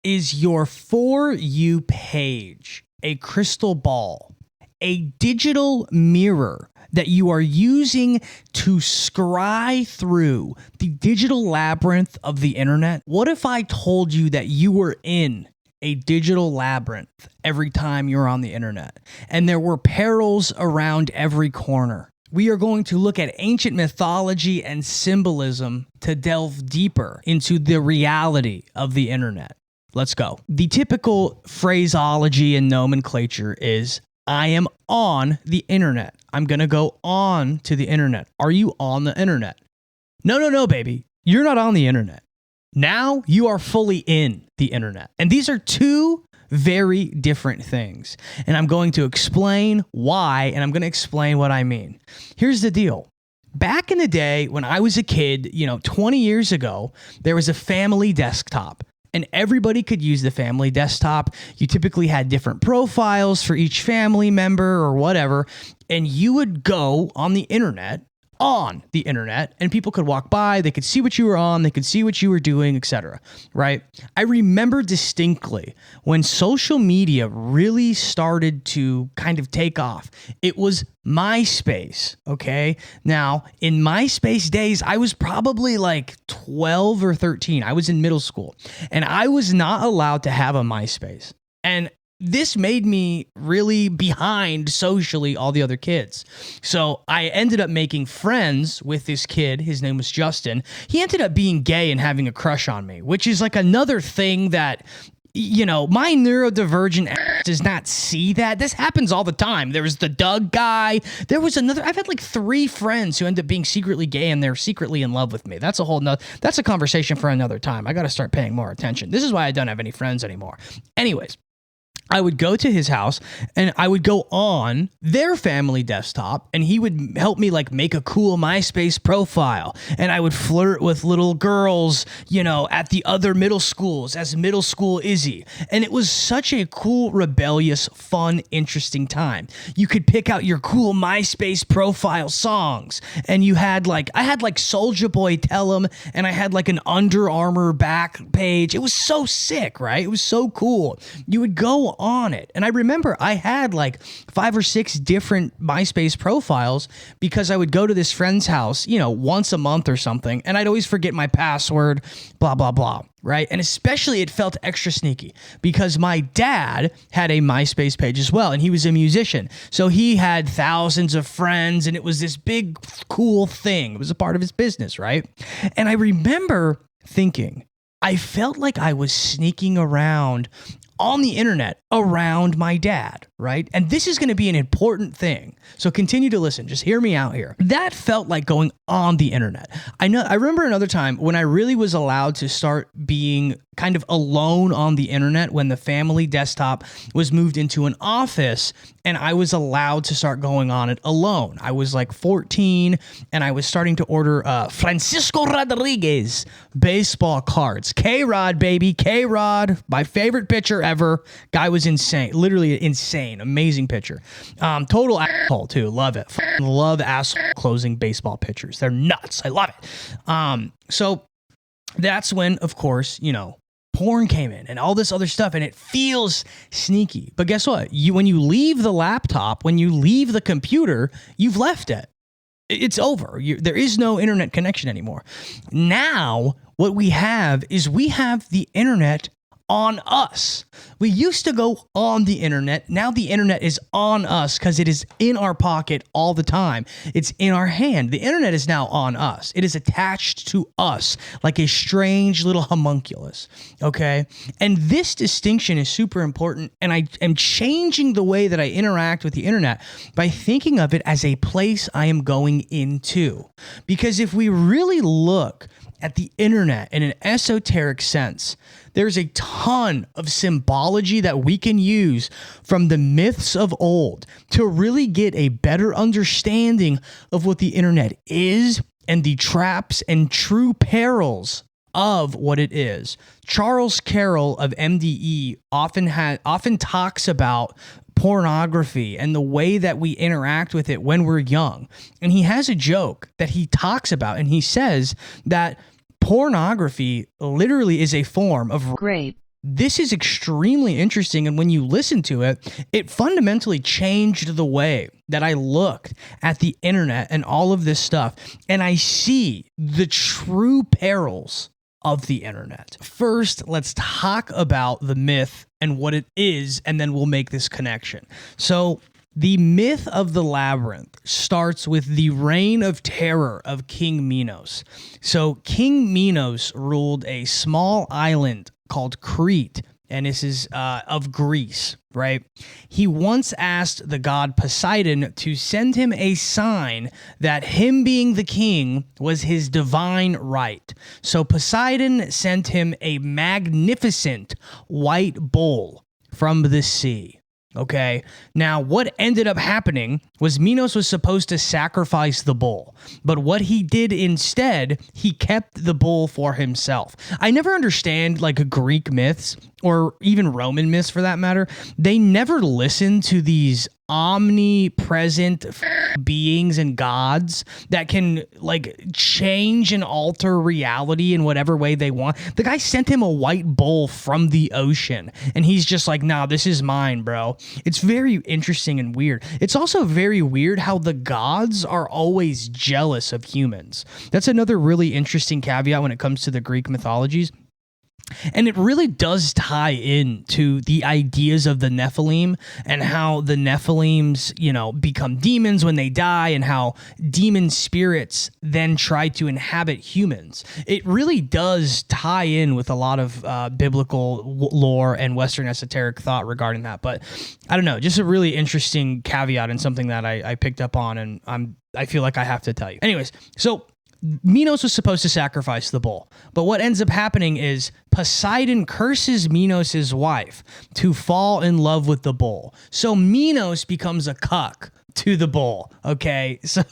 Is your For You page a crystal ball, a digital mirror that you are using to scry through the digital labyrinth of the internet? What if I told you that you were in a digital labyrinth every time you're on the internet, and there were perils around every corner? We are going to look at ancient mythology and symbolism to delve deeper into the reality of the internet. Let's go. The typical phraseology and nomenclature is, I am on the internet. I'm going to go on to the internet. Are you on the internet? No, baby. You're not on the internet. Now you are fully in the internet. And these are two very different things. And I'm going to explain why, and I'm going to explain what I mean. Here's the deal. Back in the day when I was a kid, 20 years ago, there was a family desktop. And everybody could use the family desktop. You typically had different profiles for each family member or whatever. And you would go on the internet, and people could walk by, they could see what you were on, they could see what you were doing, etc. Right? I remember distinctly when social media really started to kind of take off. It was MySpace, okay? Now, in MySpace days, I was probably like 12 or 13. I was in middle school, and I was not allowed to have a MySpace. And this made me really behind socially all the other kids. So I ended up making friends with this kid. His name was Justin. He ended up being gay and having a crush on me, which is like another thing that, my neurodivergent ass does not see that. This happens all the time. There was the Doug guy. There was another. I've had like 3 friends who end up being secretly gay and they're secretly in love with me. That's a conversation for another time. I got to start paying more attention. This is why I don't have any friends anymore. Anyways, I would go to his house and I would go on their family desktop and he would help me like make a cool MySpace profile. And I would flirt with little girls, at the other middle schools as middle school Izzy. And it was such a cool, rebellious, fun, interesting time. You could pick out your cool MySpace profile songs. And I had like Soulja Boy Tell 'Em, and I had like an Under Armour back page. It was so sick, right? It was so cool. You would go on it. And I remember I had like 5 or 6 different MySpace profiles because I would go to this friend's house, once a month or something, and I'd always forget my password, blah, blah, blah. Right. And especially it felt extra sneaky because my dad had a MySpace page as well. And he was a musician. So he had thousands of friends and it was this big, cool thing. It was a part of his business. Right. And I remember thinking, I felt like I was sneaking around on the internet around my dad, right? And this is going to be an important thing. So continue to listen. Just hear me out here. That felt like going on the internet. I remember another time when I really was allowed to start being kind of alone on the internet when the family desktop was moved into an office and I was allowed to start going on it alone. I was like 14 and I was starting to order Francisco Rodriguez baseball cards. K-Rod, baby. K-Rod, my favorite pitcher ever. Guy was insane. Literally insane. Amazing pitcher. Total asshole too. Love it. Love asshole closing baseball pitchers. They're nuts. I love it. So that's when, of course, porn came in and all this other stuff, and it feels sneaky. But guess what? When you leave the laptop, when you leave the computer, you've left it. It's over. There is no internet connection anymore. Now, what we have is the internet on us. We used to go on the internet. Now the internet is on us because it is in our pocket all the time. It's in our hand. The internet is now on us. It is attached to us like a strange little homunculus. Okay. And this distinction is super important. And I am changing the way that I interact with the internet by thinking of it as a place I am going into. Because if we really look at the internet in an esoteric sense, there's a ton of symbology that we can use from the myths of old to really get a better understanding of what the internet is and the traps and true perils of what it is. Charles Carroll of MDE often talks about pornography and the way that we interact with it when we're young. And he has a joke that he talks about, and he says that pornography literally is a form of rape. this is extremely interesting. And when you listen to it, it fundamentally changed the way that I looked at the internet and all of this stuff. And I see the true perils of the internet. First, let's talk about the myth and what it is, and then we'll make this connection. So, the myth of the labyrinth starts with the reign of terror of King Minos. So, King Minos ruled a small island called Crete, and this is of Greece, right? He once asked the god Poseidon to send him a sign that him being the king was his divine right. So Poseidon sent him a magnificent white bull from the sea. Okay, now what ended up happening was Minos was supposed to sacrifice the bull, but what he did instead, he kept the bull for himself. I never understand like Greek myths or even Roman myths for that matter. They never listen to these omnipresent beings and gods that can like change and alter reality in whatever way they want. The guy sent him a white bull from the ocean and he's just like, nah, this is mine, bro. It's very interesting and weird. It's also very weird how the gods are always jealous of humans. That's another really interesting caveat when it comes to the Greek mythologies. And it really does tie in to the ideas of the Nephilim and how the Nephilims, you know, become demons when they die and how demon spirits then try to inhabit humans. It really does tie in with a lot of biblical lore and Western esoteric thought regarding that. But I don't know, just a really interesting caveat and something that I picked up on and I feel like I have to tell you. Anyways, so Minos was supposed to sacrifice the bull, but what ends up happening is Poseidon curses Minos' wife to fall in love with the bull. So Minos becomes a cuck to the bull, okay? So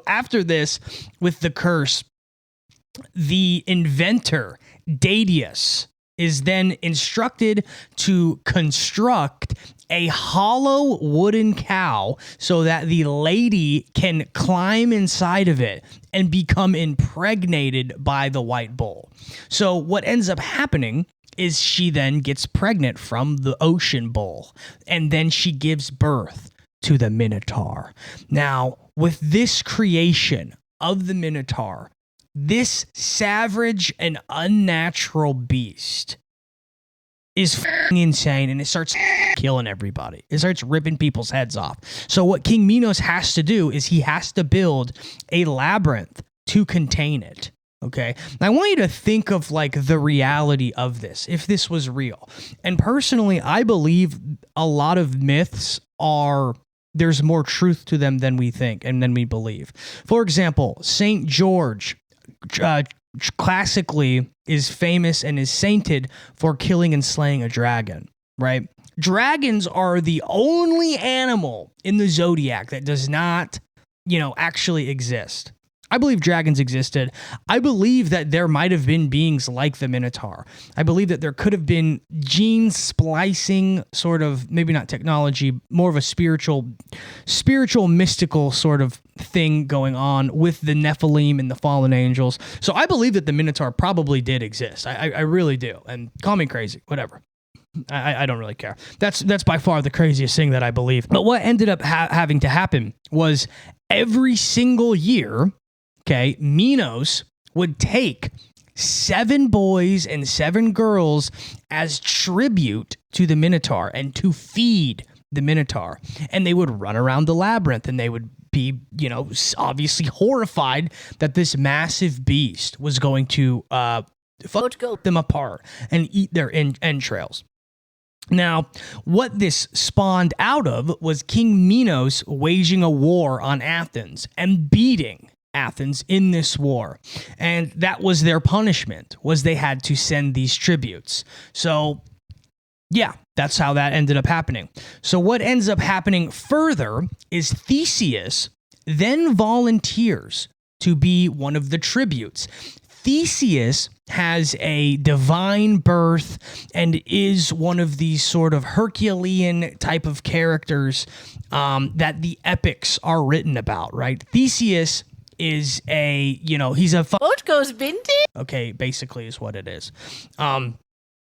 after this, with the curse, the inventor, Theseus, is then instructed to construct a hollow wooden cow so that the lady can climb inside of it and become impregnated by the white bull. So what ends up happening is she then gets pregnant from the ocean bull, and then she gives birth to the Minotaur. Now, with this creation of the Minotaur, this savage and unnatural beast is f***ing insane, and it starts killing everybody. It starts ripping people's heads off. So what King Minos has to do is he has to build a labyrinth to contain it. Okay. Now I want you to think of like the reality of this, if this was real. And personally, I believe a lot of myths there's more truth to them than we think and than we believe. For example, Saint George, classically is famous and is sainted for killing and slaying a dragon, right? Dragons are the only animal in the zodiac that does not, actually exist. I believe dragons existed. I believe that there might have been beings like the Minotaur. I believe that there could have been gene splicing sort of, maybe not technology, more of a spiritual, mystical sort of thing going on with the Nephilim and the fallen angels. So I believe that the Minotaur probably did exist. I really do. And call me crazy, whatever. I don't really care. That's by far the craziest thing that I believe. But what ended up having to happen was every single year, okay, Minos would take 7 boys and 7 girls as tribute to the Minotaur and to feed the Minotaur. And they would run around the labyrinth and they would be, obviously horrified that this massive beast was going to fuck them apart and eat their entrails. Now, what this spawned out of was King Minos waging a war on Athens and beating Athens in this war. And that was their punishment, was they had to send these tributes. So, yeah, that's how that ended up happening. So what ends up happening further is Theseus then volunteers to be one of the tributes. Theseus has a divine birth and is one of these sort of Herculean type of characters that the epics are written about, right? Theseus is he's a... Boat goes binty? Okay, basically is what it is.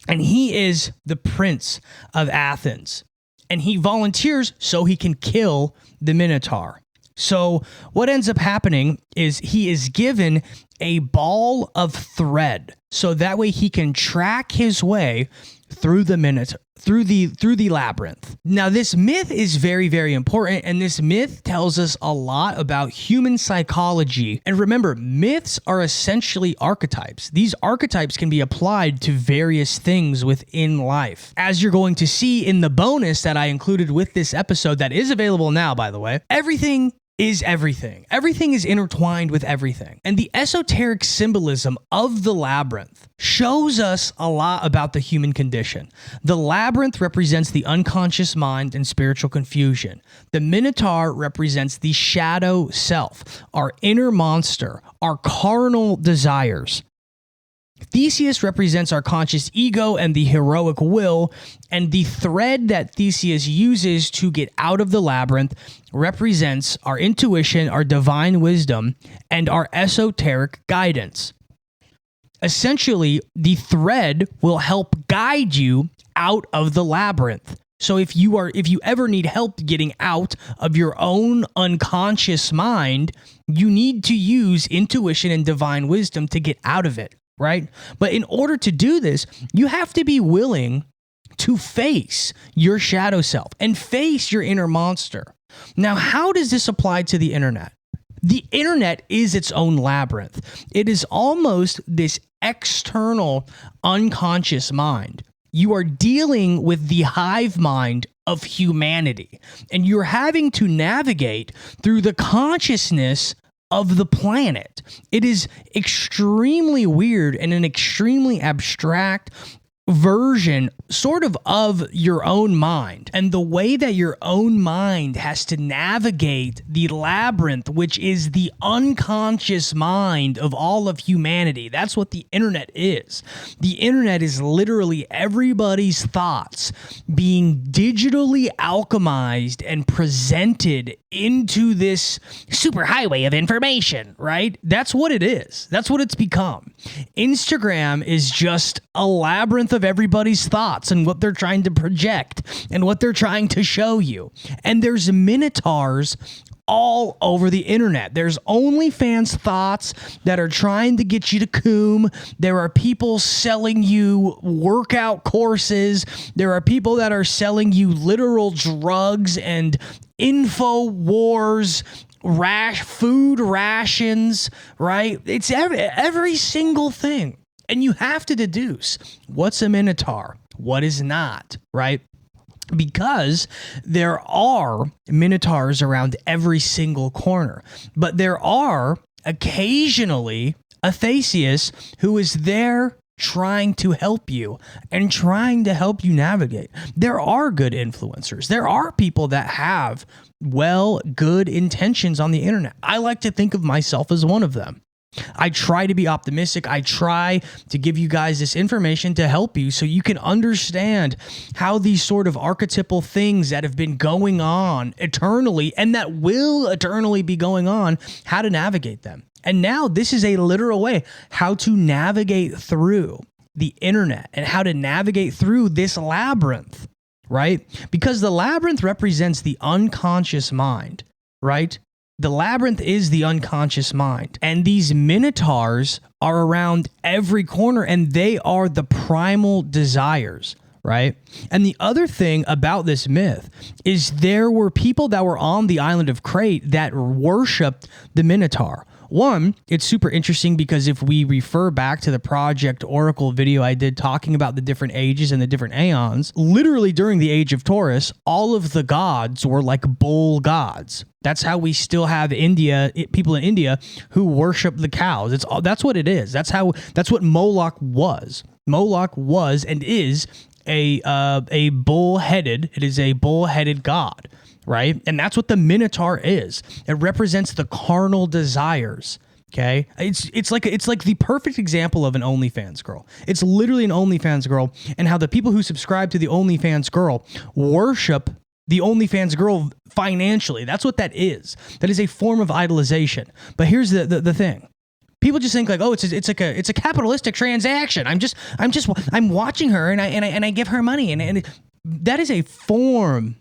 And he is the prince of Athens. And he volunteers so he can kill the Minotaur. So what ends up happening is he is given a ball of thread, so that way he can track his way through the Minotaur, through the labyrinth. Now, this myth is very, very important, and this myth tells us a lot about human psychology. And remember, myths are essentially archetypes. These archetypes can be applied to various things within life. As you're going to see in the bonus that I included with this episode, that is available now, by the way, everything is everything. Everything is intertwined with everything. And the esoteric symbolism of the labyrinth shows us a lot about the human condition. The labyrinth represents the unconscious mind and spiritual confusion. The Minotaur represents the shadow self, our inner monster, our carnal desires. Theseus represents our conscious ego and the heroic will, and the thread that Theseus uses to get out of the labyrinth represents our intuition, our divine wisdom, and our esoteric guidance. Essentially, the thread will help guide you out of the labyrinth. So if you ever need help getting out of your own unconscious mind, you need to use intuition and divine wisdom to get out of it. Right? But in order to do this, you have to be willing to face your shadow self and face your inner monster. Now, how does this apply to the internet? The internet is its own labyrinth. It is almost this external unconscious mind. You are dealing with the hive mind of humanity, and you're having to navigate through the consciousness of the planet. It is extremely weird and an extremely abstract version sort of your own mind, and the way that your own mind has to navigate the labyrinth, which is the unconscious mind of all of humanity. That's what the internet is. The internet is literally everybody's thoughts being digitally alchemized and presented into this superhighway of information, right? That's what it is. That's what it's become. Instagram is just a labyrinth of everybody's thoughts and what they're trying to project and what they're trying to show you. And there's minotaurs all over the internet. There's OnlyFans thoughts that are trying to get you to coom. There are people selling you workout courses. There are people that are selling you literal drugs and info wars, food rations, right? It's every single thing. And you have to deduce what's a minotaur, what is not, right? Because there are minotaurs around every single corner, but there are occasionally a Theseus who is there trying to help you and trying to help you navigate. There are good influencers. There are people that have, good intentions on the internet. I like to think of myself as one of them. I try to be optimistic. I try to give you guys this information to help you so you can understand how these sort of archetypal things that have been going on eternally and that will eternally be going on, how to navigate them. And now this is a literal way how to navigate through the internet and how to navigate through this labyrinth, right? Because the labyrinth represents the unconscious mind, right? The labyrinth is the unconscious mind, and these minotaurs are around every corner, and they are the primal desires, right? And the other thing about this myth is there were people that were on the island of Crete that worshipped the Minotaur. One, it's super interesting because if we refer back to the Project Oracle video I did talking about the different ages and the different aeons, literally during the age of Taurus, all of the gods were like bull gods. That's how we still have people in India who worship the cows. That's what it is. That's what Moloch was. Moloch was and is a bull-headed. It is a bull-headed god, right? And that's what the Minotaur is. It represents the carnal desires. Okay, it's like the perfect example of an OnlyFans girl. It's literally an OnlyFans girl, and how the people who subscribe to the OnlyFans girl worship the OnlyFans girl financially. That's what that is. That is a form of idolization. But here's the thing. People just think like, oh, it's a capitalistic transaction. I'm watching her and I give her money, and that is a form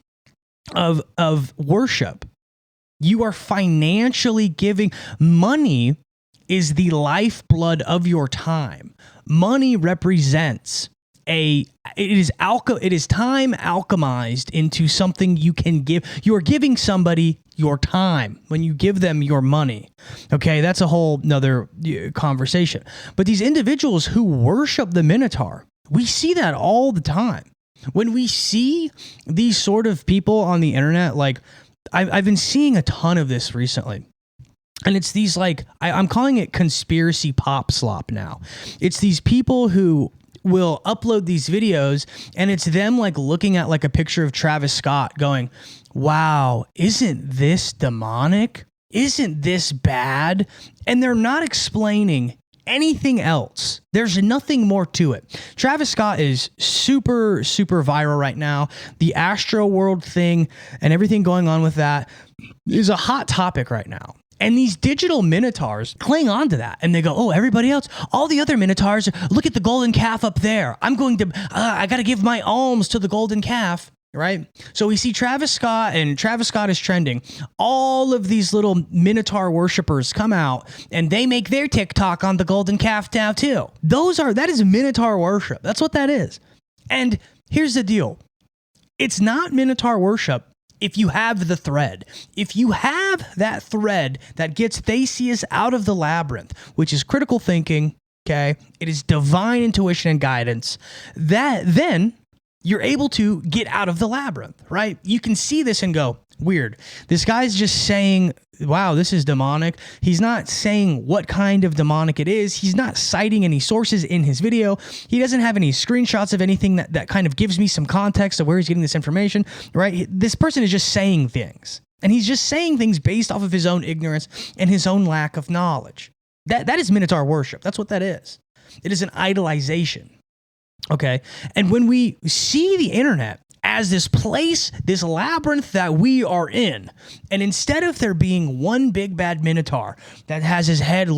of worship. You are financially giving. Money is the lifeblood of your time. Money represents it is time alchemized into something you can give. You are giving somebody your time when you give them your money. Okay, that's a whole nother conversation. But these individuals who worship the Minotaur, we see that all the time. When we see these sort of people on the internet, like I've been seeing a ton of this recently. And it's these like, I'm calling it conspiracy pop slop now. It's these people who will upload these videos and it's them like looking at like a picture of Travis Scott going, wow, isn't this demonic? Isn't this bad? And they're not explaining anything else. There's nothing more to it. Travis Scott is super, super viral right now. The Astro World thing and everything going on with that is a hot topic right now. And these digital minotaurs cling on to that. And they go, oh, everybody else, all the other minotaurs, look at the golden calf up there. I got to give my alms to the golden calf, right? So we see Travis Scott, and Travis Scott is trending. All of these little minotaur worshipers come out and they make their TikTok on the golden calf now too. That is minotaur worship. That's what that is. And here's the deal. It's not minotaur worship if you have the thread. If you have that thread that gets Theseus out of the labyrinth, which is critical thinking, okay? It is divine intuition and guidance, then you're able to get out of the labyrinth, right? You can see this and go, weird. This guy's just saying, wow, this is demonic. He's not saying what kind of demonic it is. He's not citing any sources in his video. He doesn't have any screenshots of anything that kind of gives me some context of where he's getting this information, right? This person is just saying things. And he's just saying things based off of his own ignorance and his own lack of knowledge. That is Minotaur worship. That's what that is. It is an idolization. Okay? And when we see the internet as this place, this labyrinth that we are in, and instead of there being one big bad Minotaur that has his head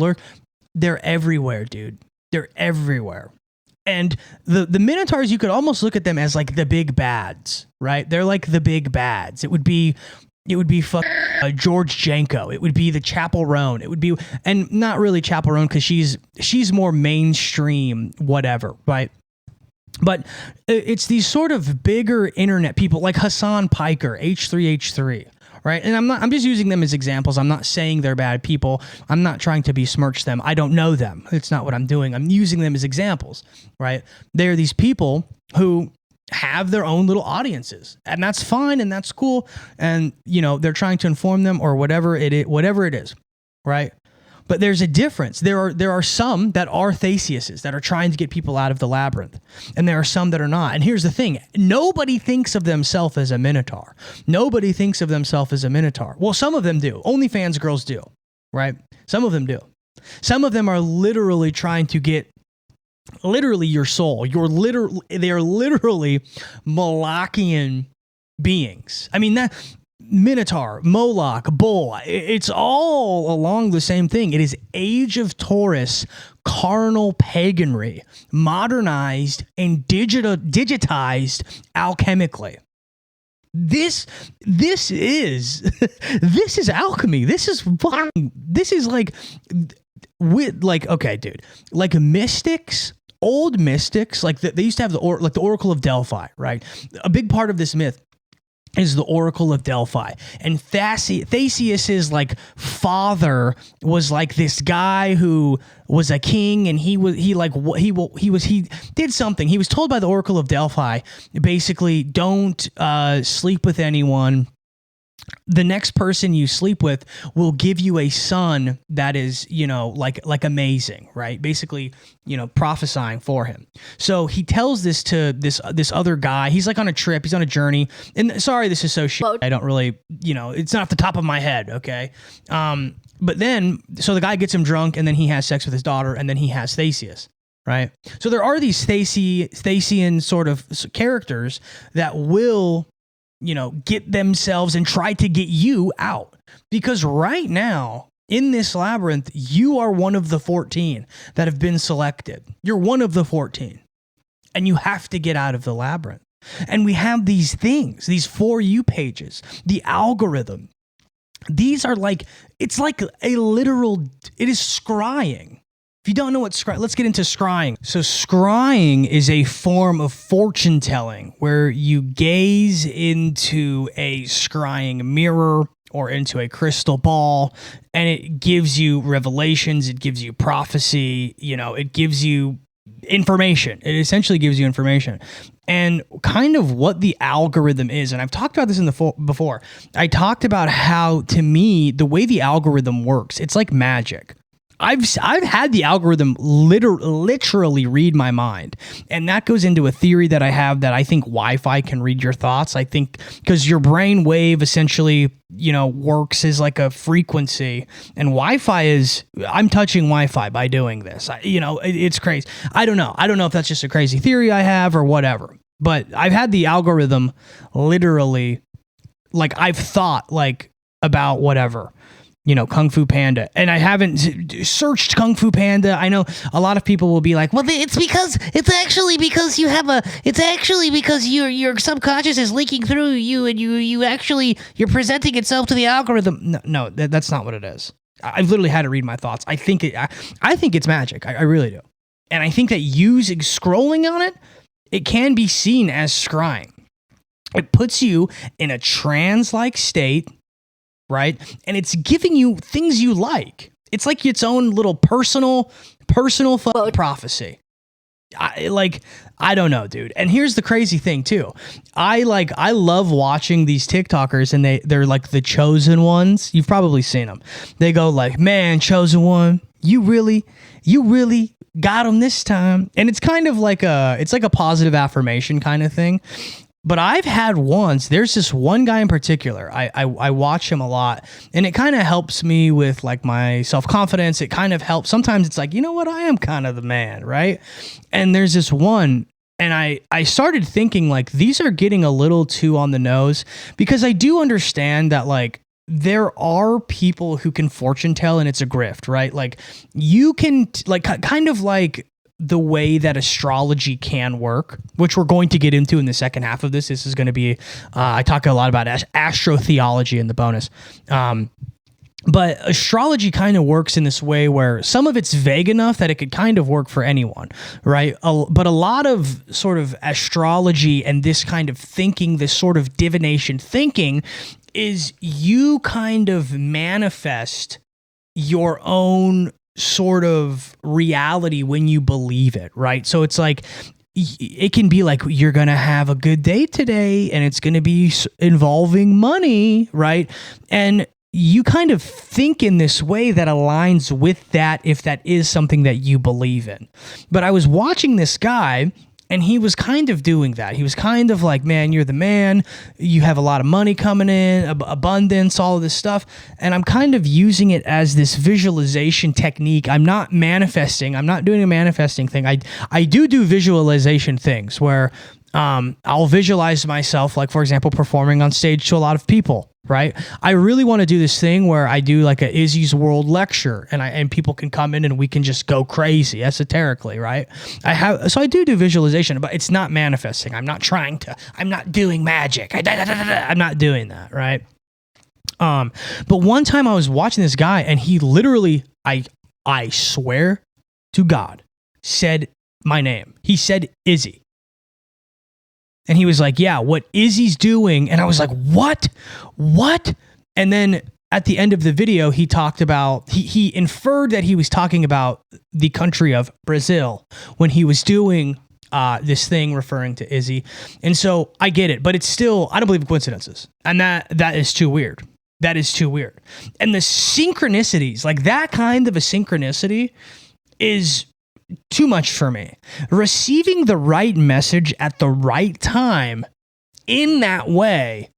they're everywhere, dude. They're everywhere. And the Minotaurs, you could almost look at them as like the big bads, right? They're like the big bads. It would be George Janko. It would be the Chapel Roan. It would be, and not really Chapel Roan because she's more mainstream, whatever, right? But it's these sort of bigger internet people like Hassan Piker, H3H3, right? And I'm just using them as examples. I'm not saying they're bad people. I'm not trying to besmirch them. I don't know them. It's not what I'm doing. I'm using them as examples, right? They're these people who have their own little audiences, and that's fine and that's cool. And they're trying to inform them or whatever it is, right? But there's a difference. There are some that are Theseuses that are trying to get people out of the labyrinth, and there are some that are not. And here's the thing. Nobody thinks of themselves as a Minotaur. Nobody thinks of themselves as a Minotaur. Well, some of them do. OnlyFans girls do, right? Some of them do. Some of them are literally trying to get your soul. They are literally Molochian beings. I mean, that Minotaur, Moloch, Bull, it's all along the same thing. It is Age of Taurus, carnal paganry, modernized and digitized alchemically. This is alchemy. This is like okay, dude, like mystics. Old mystics, like they used to have the Oracle of Delphi, right? A big part of this myth is the Oracle of Delphi, and Theseus's like father was like this guy who was a king, and he did something. He was told by the Oracle of Delphi, basically, don't sleep with anyone. The next person you sleep with will give you a son that is, like amazing, right? Basically, prophesying for him. So he tells this to this other guy. He's like on a trip. He's on a journey. And sorry, this is so shit. I don't really, it's not off the top of my head. Okay. But then, so the guy gets him drunk, and then he has sex with his daughter, and then he has Theseus. Right. So there are these Thesian sort of characters that will, get themselves and try to get you out. Because right now, in this labyrinth, you are one of the 14 that have been selected. You're one of the 14. And you have to get out of the labyrinth. And we have these things, these For You pages, the algorithm. These are like, it's like a literal, it is scrying. If you don't know what scrying, let's get into scrying. So scrying is a form of fortune telling where you gaze into a scrying mirror or into a crystal ball, and it gives you revelations, it gives you prophecy, it gives you information. It essentially gives you information. And kind of what the algorithm is, and I've talked about this before. I talked about how, to me, the way the algorithm works, it's like magic. I've had the algorithm literally read my mind. And that goes into a theory that I have that I think Wi-Fi can read your thoughts. I think because your brain wave essentially, works as like a frequency, and Wi-Fi is, I'm touching Wi-Fi by doing this. It's crazy. I don't know if that's just a crazy theory I have or whatever, but I've had the algorithm literally, like I've thought like about whatever. Kung Fu Panda. And I haven't searched Kung Fu Panda. I know a lot of people will be like, well, it's actually because your subconscious is leaking through you and you're presenting itself to the algorithm. No, that's not what it is. I've literally had to read my thoughts. I think it's magic. I really do. And I think that scrolling on it, it can be seen as scrying. It puts you in a trance-like state, right? And it's giving you things you like. It's like its own little personal prophecy. I don't know, dude. And here's the crazy thing too. I love watching these TikTokers, and they're like the chosen ones. You've probably seen them. They go like, man, chosen one, you really got them this time. And it's kind of like it's like a positive affirmation kind of thing. But I've had there's this one guy in particular, I watch him a lot, and it kind of helps me with like my self-confidence. It kind of helps. Sometimes it's like, you know what? I am kind of the man, right? And there's this one, and I started thinking like, these are getting a little too on the nose, because I do understand that like, there are people who can fortune tell and it's a grift, right? Like you can kind of like the way that astrology can work, which we're going to get into in the second half of this. This is going to be, I talk a lot about astrotheology in the bonus. But astrology kind of works in this way where some of it's vague enough that it could kind of work for anyone, right? But a lot of sort of astrology and this kind of thinking, this sort of divination thinking, is you kind of manifest your own sort of reality when you believe it, right? So it's like, it can be like, you're going to have a good day today and it's going to be involving money, right? And you kind of think in this way that aligns with that, if that is something that you believe in. But I was watching this guy, and he was kind of doing that. He was kind of like, man, you're the man. You have a lot of money coming in, abundance, all of this stuff. And I'm kind of using it as this visualization technique. I'm not manifesting. I'm not doing a manifesting thing. I do visualization things where I'll visualize myself, like, for example, performing on stage to a lot of people, right? I really want to do this thing where I do like a Izzy's World lecture, and people can come in and we can just go crazy esoterically, right? I do visualization, but it's not manifesting. I'm not doing magic. I'm not doing that, right? But one time I was watching this guy, and he literally, I swear to God, said my name. He said Izzy. And he was like, yeah, what Izzy's doing. And I was like, what? And then at the end of the video, he talked about, he inferred that he was talking about the country of Brazil when he was doing this thing referring to Izzy. And so I get it, but it's still, I don't believe in coincidences. And that is too weird. That is too weird. And the synchronicities, like that kind of a synchronicity is too much for me. Receiving the right message at the right time in that way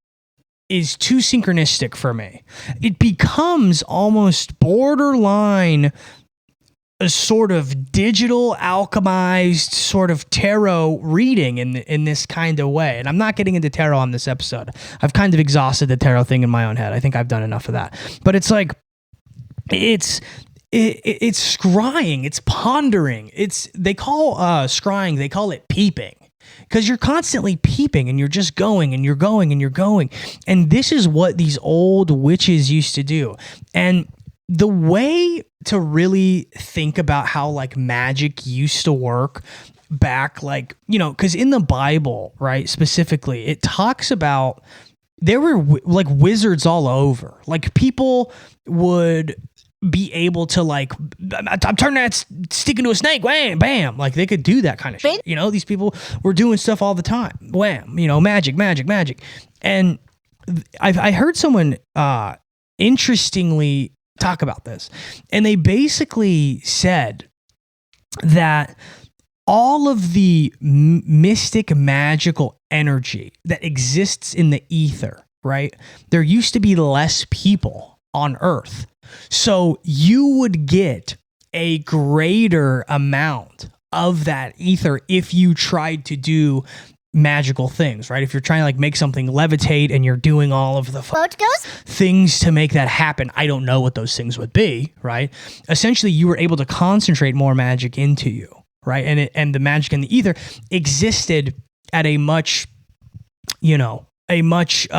is too synchronistic for me. It becomes almost borderline a sort of digital alchemized sort of tarot reading in this kind of way. And I'm not getting into tarot on this episode. I've kind of exhausted the tarot thing in my own head. I think I've done enough of that. But it's like, it's scrying, it's pondering. They call scrying, they call it peeping. Because you're constantly peeping and you're just going and you're going and you're going. And this is what these old witches used to do. And the way to really think about how like magic used to work back, like, you know, because in the Bible, right, specifically, it talks about there were like wizards all over. Like people would be able to like, I'm turning that stick into a snake, wham, bam. Like they could do that kind of shit. You know, these people were doing stuff all the time. Wham, you know, magic. And I heard someone interestingly talk about this. And they basically said that all of the mystic magical energy that exists in the ether, right? There used to be less people on Earth. So you would get a greater amount of that ether if you tried to do magical things, right? If you're trying to like make something levitate and you're doing all of the things to make that happen, I don't know what those things would be, right? Essentially, you were able to concentrate more magic into you, right? And the magic in the ether existed at a much, you know,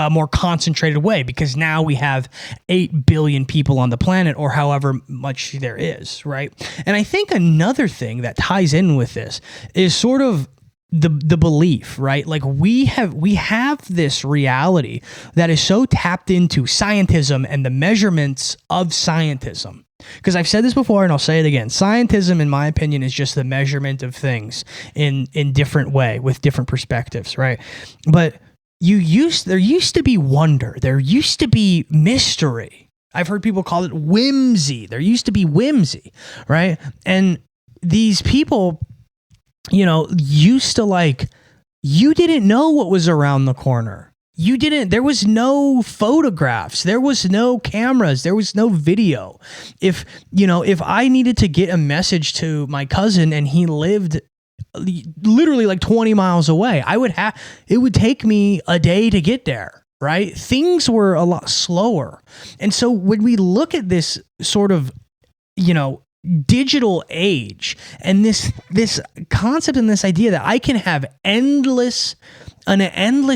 more concentrated way, because now we have 8 billion people on the planet, or however much there is, right? And I think another thing that ties in with this is sort of the belief, right? Like we have this reality that is so tapped into scientism and the measurements of scientism. Because I've said this before and I'll say it again. Scientism, in my opinion, is just the measurement of things in different way with different perspectives, right? But there used to be wonder. There used to be mystery. I've heard people call it whimsy. There used to be whimsy, right? And these people, you know, used to like, you didn't know what was around the corner. There was no photographs. There was no cameras. There was no video. If I needed to get a message to my cousin and he lived literally like 20 miles away, it would take me a day to get there, right? Things were a lot slower. And so when we look at this sort of, you know, digital age and this concept and this idea that I can have an endless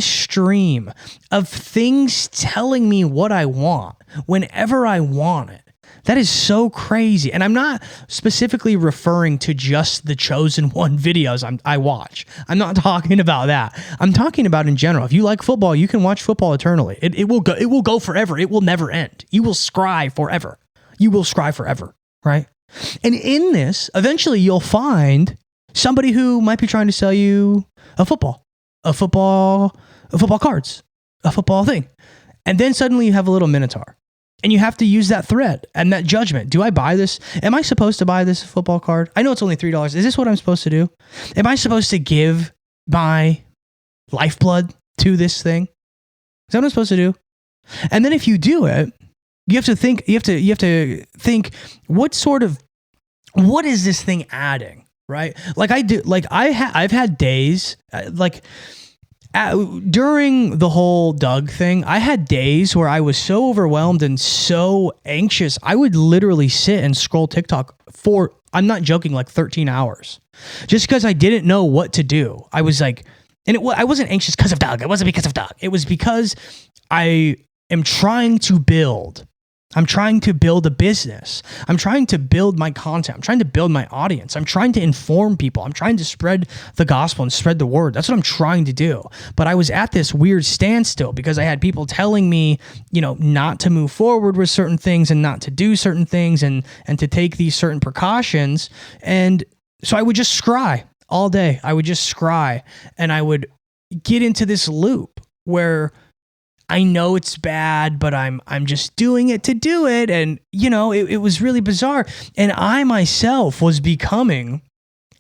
stream of things telling me what I want whenever I want it. That is so crazy. And I'm not specifically referring to just the chosen one videos I watch. I'm not talking about that. I'm talking about in general. If you like football, you can watch football eternally. It will go forever. It will never end. You will scry forever. Right? And in this, eventually you'll find somebody who might be trying to sell you a football cards, a football thing. And then suddenly you have a little Minotaur. And you have to use that thread and that judgment. Do I buy this? Am I supposed to buy this football card? I know it's only $3. Is this what I'm supposed to do? Am I supposed to give my lifeblood to this thing? Is that what I'm supposed to do? And then if you do it, you have to think, what is this thing adding? Right? Like I've had days during the whole Doug thing, I had days where I was so overwhelmed and so anxious, I would literally sit and scroll TikTok for, I'm not joking, like 13 hours. Just because I didn't know what to do. I was like, I wasn't anxious because of Doug. It wasn't because of Doug. It was because I am trying to build. I'm trying to build a business. I'm trying to build my content. I'm trying to build my audience. I'm trying to inform people. I'm trying to spread the gospel and spread the word. That's what I'm trying to do. But I was at this weird standstill because I had people telling me, you know, not to move forward with certain things and not to do certain things and to take these certain precautions. And so I would just scry all day. I would just scry and I would get into this loop where I know it's bad, but I'm just doing it to do it. And, you know, it was really bizarre. And I myself was becoming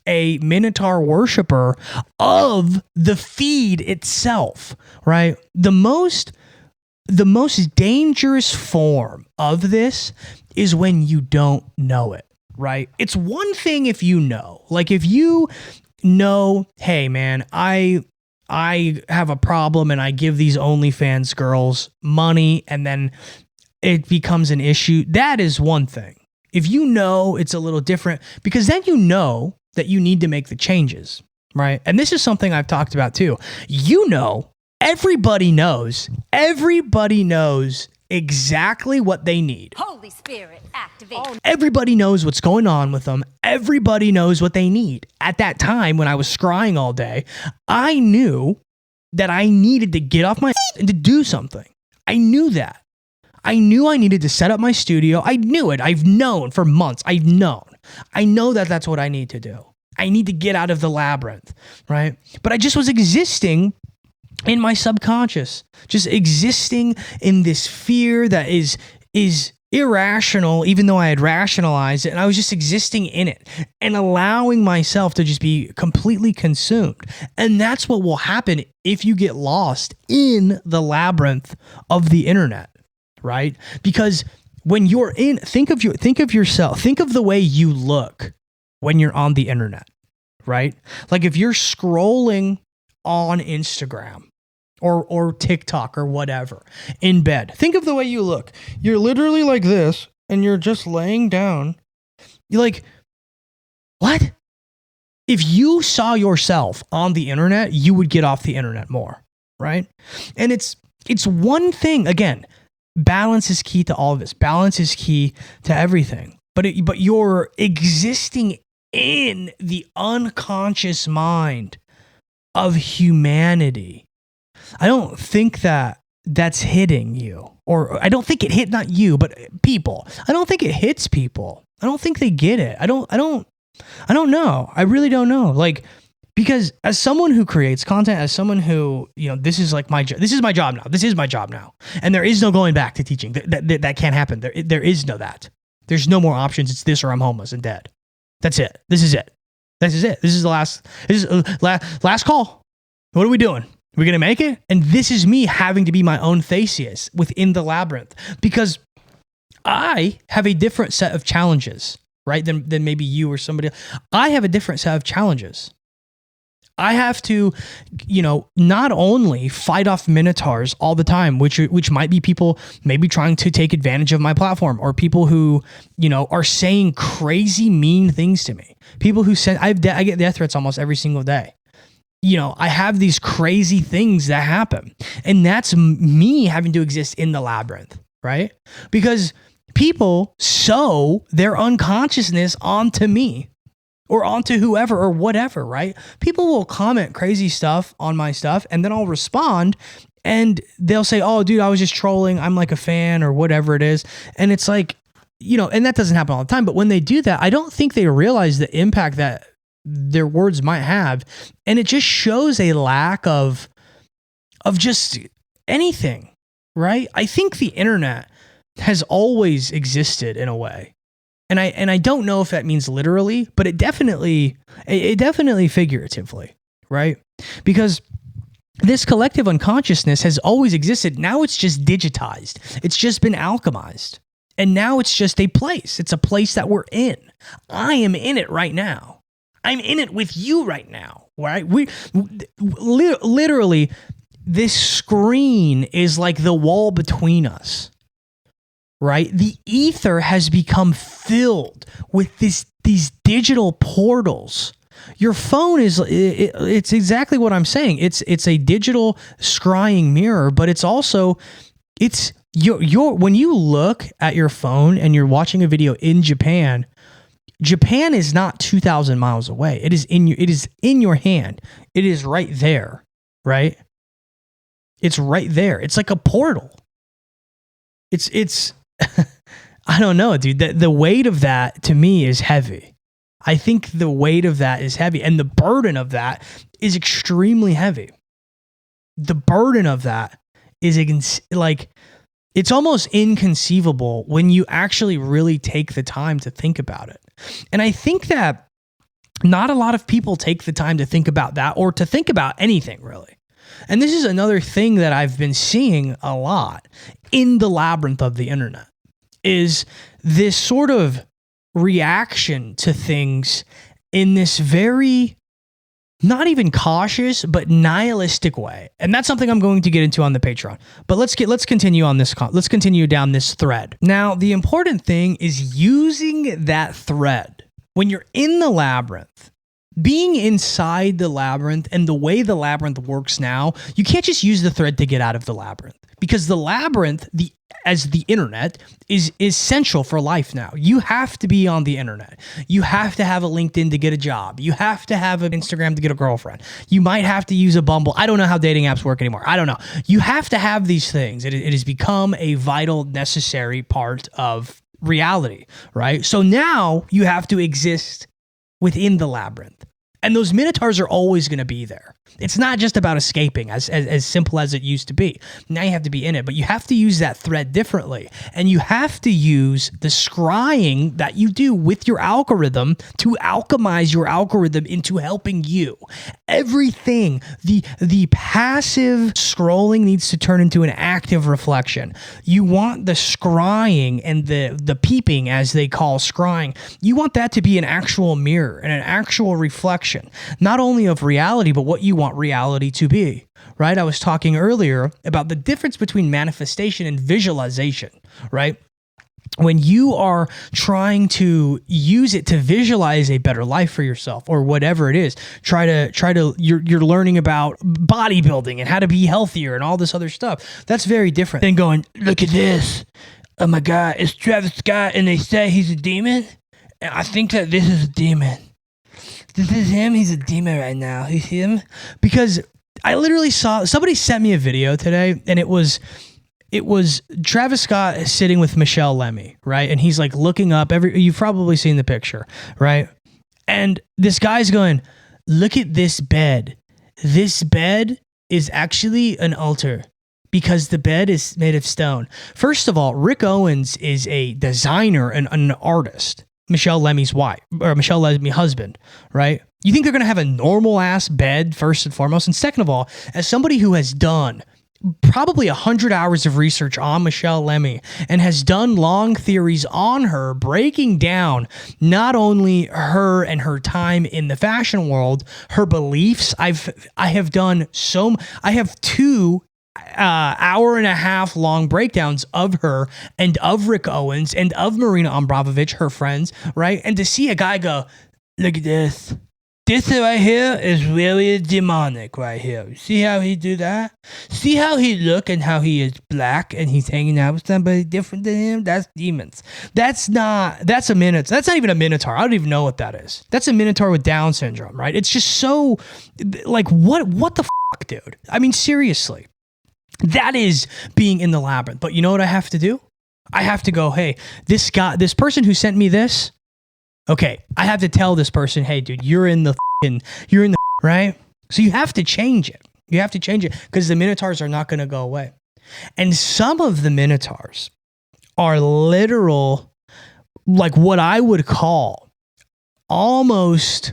a Minotaur worshiper of the feed itself, right? The most dangerous form of this is when you don't know it, right? It's one thing if you know. Like if you know, hey man, I have a problem and I give these OnlyFans girls money and then it becomes an issue, that is one thing. If you know it's a little different, because then you know that you need to make the changes, right? And this is something I've talked about too. You know, everybody knows exactly what they need. Holy Spirit, activate. Everybody knows what's going on with them. Everybody knows what they need. At that time, when I was scrying all day, I knew that I needed to get off my and to do something. I knew that. I knew I needed to set up my studio. I knew it. I've known for months. I know that that's what I need to do. I need to get out of the labyrinth, right? But I just was existing in my subconscious, just existing in this fear that is irrational, even though I had rationalized it. And I was just existing in it and allowing myself to just be completely consumed. And that's what will happen if you get lost in the labyrinth of the internet. Right? Because when you're in, think of yourself, think of the way you look when you're on the internet, right? Like if you're scrolling on Instagram or TikTok or whatever in bed, think of the way you look. You're literally like this and you're just laying down. You're like, what? If you saw yourself on the internet, you would get off the internet more, right? And it's one thing, again, balance is key to all of this. Balance is key to everything. But you're existing in the unconscious mind of humanity. I don't think that's hitting you. Or I don't think it hit, not you, but people. I don't think it hits people. I don't think they get it. I don't know. I really don't know. Like, because as someone who creates content, as someone who, this is like this is my job now. This is my job now. And there is no going back to teaching. That can't happen. There is no that. There's no more options. It's this or I'm homeless and dead. That's it. This is it. This is it. This is the last call. What are we doing? We're going to make it? And this is me having to be my own Theseus within the labyrinth, because I have a different set of challenges, right? Than maybe you or somebody else. I have a different set of challenges. I have to, not only fight off Minotaurs all the time, which might be people maybe trying to take advantage of my platform, or people who, are saying crazy mean things to me. People who send, I get death threats almost every single day. I have these crazy things that happen, and that's me having to exist in the labyrinth, right? Because people sow their unconsciousness onto me, or onto whoever or whatever, right? People will comment crazy stuff on my stuff, and then I'll respond and they'll say, oh, dude, I was just trolling. I'm like a fan or whatever it is. And it's like, and that doesn't happen all the time. But when they do that, I don't think they realize the impact that their words might have. And it just shows a lack of just anything, right? I think the internet has always existed in a way. And I don't know if that means literally, but it definitely figuratively, right? Because this collective unconsciousness has always existed. Now it's just digitized. It's just been alchemized. And now it's just a place. It's a place that we're in. I am in it right now. I'm in it with you right now, right? We literally, this screen is like the wall between us. Right? The ether has become filled with these digital portals. Your phone it's exactly what I'm saying. It's a digital scrying mirror, but it's also, when you look at your phone and you're watching a video in Japan is not 2,000 miles away. It is in your hand. It is right there, right? It's right there. It's like a portal. It's I don't know, dude. The weight of that to me is heavy. I think the weight of that is heavy, and the burden of that is extremely heavy. The burden of that is it's almost inconceivable when you actually really take the time to think about it. And I think that not a lot of people take the time to think about that, or to think about anything really. And this is another thing that I've been seeing a lot in the labyrinth of the internet, is this sort of reaction to things in this very not even cautious, but nihilistic way. And that's something I'm going to get into on the Patreon. But let's continue on this. Let's continue down this thread. Now, the important thing is using that thread when you're in the labyrinth. Being inside the labyrinth and the way the labyrinth works now, you can't just use the thread to get out of the labyrinth, because the labyrinth, as the internet, is essential for life now. You have to be on the internet. You have to have a LinkedIn to get a job. You have to have an Instagram to get a girlfriend. You might have to use a Bumble. I don't know how dating apps work anymore. I don't know. You have to have these things. It has become a vital, necessary part of reality, right? So now you have to exist within the labyrinth. And those Minotaurs are always going to be there. It's not just about escaping, as simple as it used to be. Now you have to be in it, but you have to use that thread differently. And you have to use the scrying that you do with your algorithm to alchemize your algorithm into helping you. Everything, the passive scrolling needs to turn into an active reflection. You want the scrying and the peeping, as they call scrying, you want that to be an actual mirror and an actual reflection, not only of reality, but what you want reality to be, right? I was talking earlier about the difference between manifestation and visualization, right? When you are trying to use it to visualize a better life for yourself or whatever it is, you're learning about bodybuilding and how to be healthier and all this other stuff. That's very different than going, look at this. Oh my God, it's Travis Scott and they say he's a demon. And I think that this is a demon. This is him. He's a demon right now. He's him. Because I literally saw, somebody sent me a video today, and it was Travis Scott sitting with Michelle Lemmy, right? And he's like looking up you've probably seen the picture, right? And this guy's going, look at this bed. This bed is actually an altar because the bed is made of stone. First of all, Rick Owens is a designer and an artist. Michelle Lemmy's wife, or Michelle Lemmy's husband, right? You think they're going to have a normal ass bed, first and foremost? And second of all, as somebody who has done probably 100 hours of research on Michelle Lemmy and has done long theories on her, breaking down not only her and her time in the fashion world, her beliefs. I have 2 hour and a half long breakdowns of her and of Rick Owens and of Marina Abramovich, her friends, right? And to see a guy go, look at this. This right here is really demonic right here. See how he do that? See how he look and how he is black and he's hanging out with somebody different than him? That's demons. That's a Minotaur. That's not even a Minotaur. I don't even know what that is. That's a Minotaur with Down syndrome, right? It's just so, like, what the fuck, dude? I mean, seriously. That is being in the labyrinth. But you know what I have to do? I have to go, hey, this person who sent me this, okay, I have to tell this person, hey, dude, you're in the right? So you have to change it. You have to change it because the Minotaurs are not going to go away. And some of the Minotaurs are literal, like what I would call almost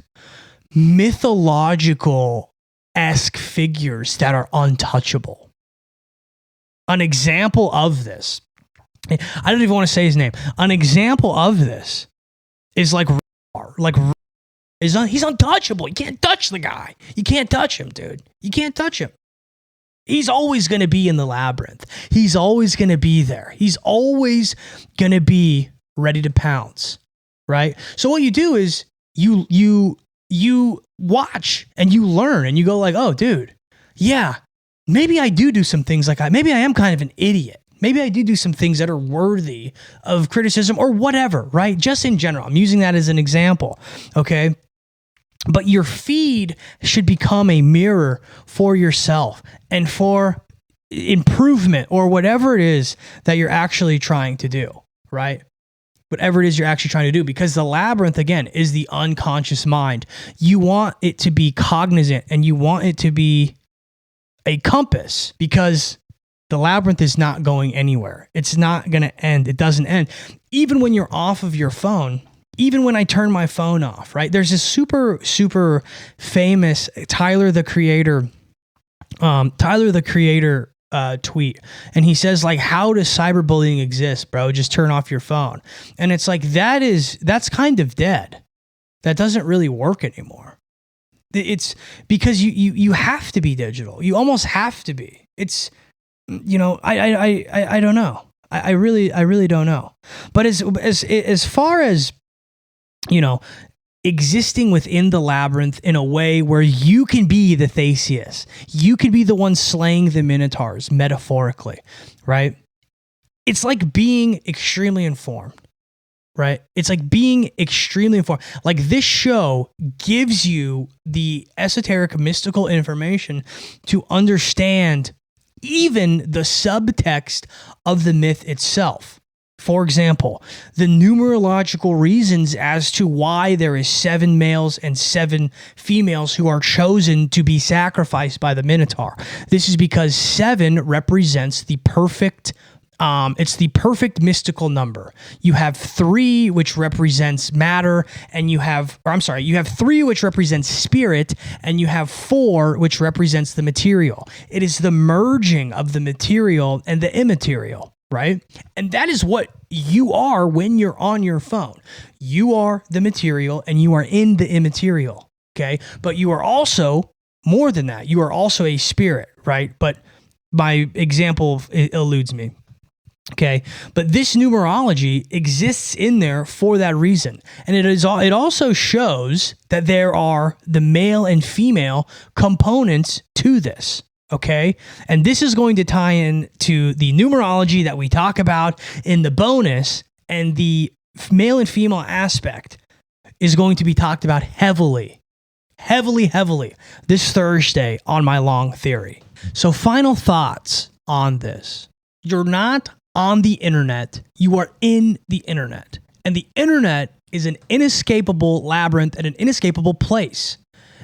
mythological-esque figures that are untouchable. An example of this, I don't even want to say his name. An example of this is he's untouchable. You can't touch the guy. You can't touch him, dude. You can't touch him. He's always going to be in the labyrinth. He's always going to be there. He's always going to be ready to pounce, right? So what you do is you watch and you learn and you go like, oh, dude, yeah. Maybe I do some things like maybe I am kind of an idiot. Maybe I do some things that are worthy of criticism or whatever, right? Just in general. I'm using that as an example, okay? But your feed should become a mirror for yourself and for improvement or whatever it is that you're actually trying to do, right? Whatever it is you're actually trying to do, because the labyrinth, again, is the unconscious mind. You want it to be cognizant and you want it to be a compass, because the labyrinth is not going anywhere. It's not going to end. It doesn't end. Even when you're off of your phone, even when I turn my phone off, right? There's this super, super famous Tyler, the Creator tweet. And he says, like, how does cyberbullying exist, bro? Just turn off your phone. And it's like, that's kind of dead. That doesn't really work anymore. It's because you have to be digital. You almost have to be. It's, you know, I don't know. I really don't know. But as far as, you know, existing within the labyrinth in a way where you can be the Theseus, you can be the one slaying the Minotaurs, metaphorically, right? It's like being extremely informed, right? It's like being extremely informed. Like, this show gives you the esoteric mystical information to understand even the subtext of the myth itself. For example, the numerological reasons as to why there is 7 males and 7 females who are chosen to be sacrificed by the Minotaur. This is because 7 represents the perfect it's the perfect mystical number. You have 3, which represents matter, and you have 3, which represents spirit, and you have 4, which represents the material. It is the merging of the material and the immaterial, right? And that is what you are when you're on your phone. You are the material and you are in the immaterial, okay? But you are also more than that. You are also a spirit, right? But my example eludes me. Okay, but this numerology exists in there for that reason. And it also shows that there are the male and female components to this. Okay, and this is going to tie in to the numerology that we talk about in the bonus, and the male and female aspect is going to be talked about heavily this Thursday on my long theory. So, final thoughts on this. You're not on the internet, you are in the internet. And the internet is an inescapable labyrinth and an inescapable place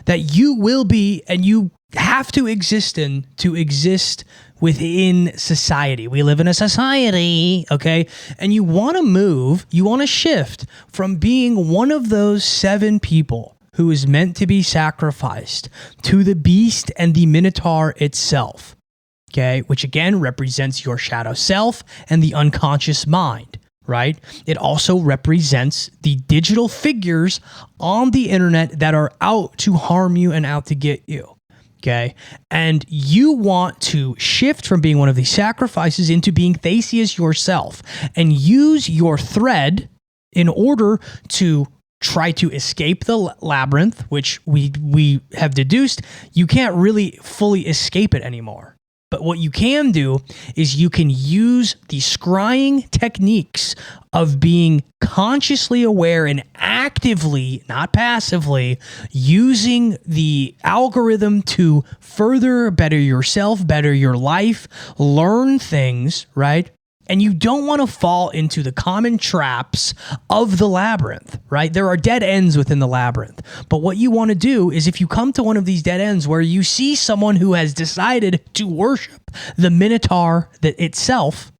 that you will be and you have to exist in to exist within society. We live in a society, okay? And you want to move, you want to shift from being one of those 7 people who is meant to be sacrificed to the beast and the Minotaur itself. Okay, which again represents your shadow self and the unconscious mind, right? It also represents the digital figures on the internet that are out to harm you and out to get you, okay? And you want to shift from being one of these sacrifices into being Theseus yourself and use your thread in order to try to escape the labyrinth, which we have deduced you can't really fully escape it anymore. But what you can do is you can use the scrying techniques of being consciously aware and actively, not passively, using the algorithm to further better yourself, better your life, learn things, right? And you don't want to fall into the common traps of the labyrinth, right? There are dead ends within the labyrinth. But what you want to do is if you come to one of these dead ends where you see someone who has decided to worship the Minotaur itself,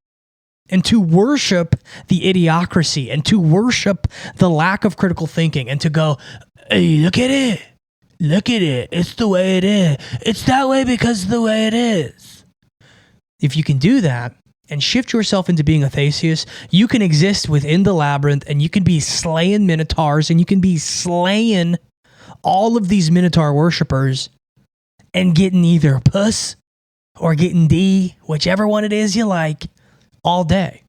and to worship the idiocracy, and to worship the lack of critical thinking, and to go, hey, look at it. Look at it. It's the way it is. It's that way because of the way it is. If you can do that, and shift yourself into being a Theseus, you can exist within the labyrinth and you can be slaying Minotaurs and you can be slaying all of these Minotaur worshippers and getting either puss or getting D, whichever one it is you like, all day.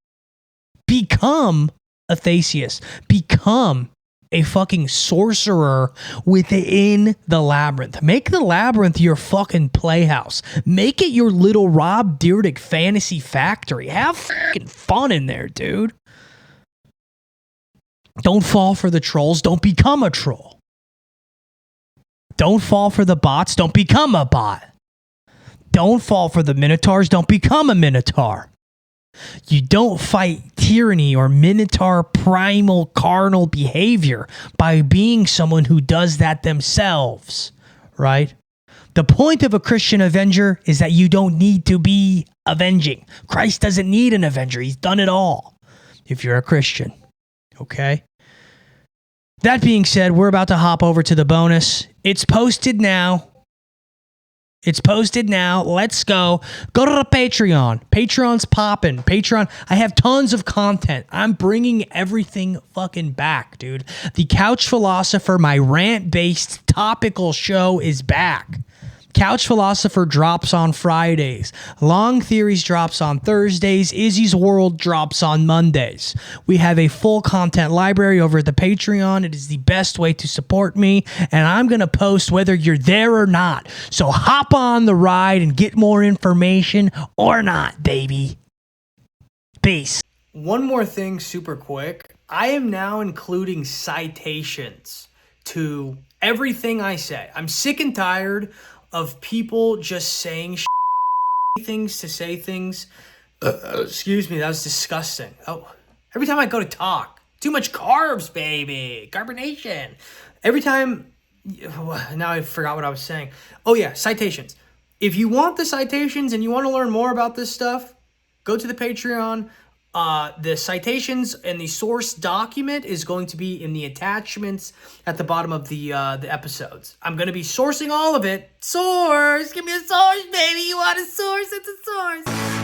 Become a Theseus. Become a fucking sorcerer within the labyrinth. Make the labyrinth your fucking playhouse. Make it your little Rob Dyrdek fantasy factory. Have fucking fun in there, dude. Don't fall for the trolls. Don't become a troll. Don't fall for the bots. Don't become a bot. Don't fall for the Minotaurs. Don't become a Minotaur. You don't fight tyranny or Minotaur primal carnal behavior by being someone who does that themselves, right? The point of a Christian avenger is that you don't need to be avenging. Christ doesn't need an avenger. He's done it all if you're a Christian, okay? That being said, we're about to hop over to the bonus. It's posted now. It's posted now. Let's go. Go to the Patreon. Patreon's popping. Patreon. I have tons of content. I'm bringing everything fucking back, dude. The Couch Philosopher, my rant-based topical show, is back. Couch Philosopher drops on Fridays. Long Theories drops on Thursdays. Izzy's World drops on Mondays. We have a full content library over at the Patreon. It is the best way to support me, and I'm going to post whether you're there or not. So hop on the ride and get more information or not, baby. Peace. One more thing super quick. I am now including citations to everything I say. I'm sick and tired of people just saying things to say things. Excuse me, that was disgusting. Oh, every time I go to talk, too much carbs, baby. Carbonation. Every time, now I forgot what I was saying. Oh yeah, citations. If you want the citations and you want to learn more about this stuff, go to the Patreon. The citations and the source document is going to be in the attachments at the bottom of the episodes. I'm going to be sourcing all of it. Source! Give me a source, baby! You want a source? It's a source!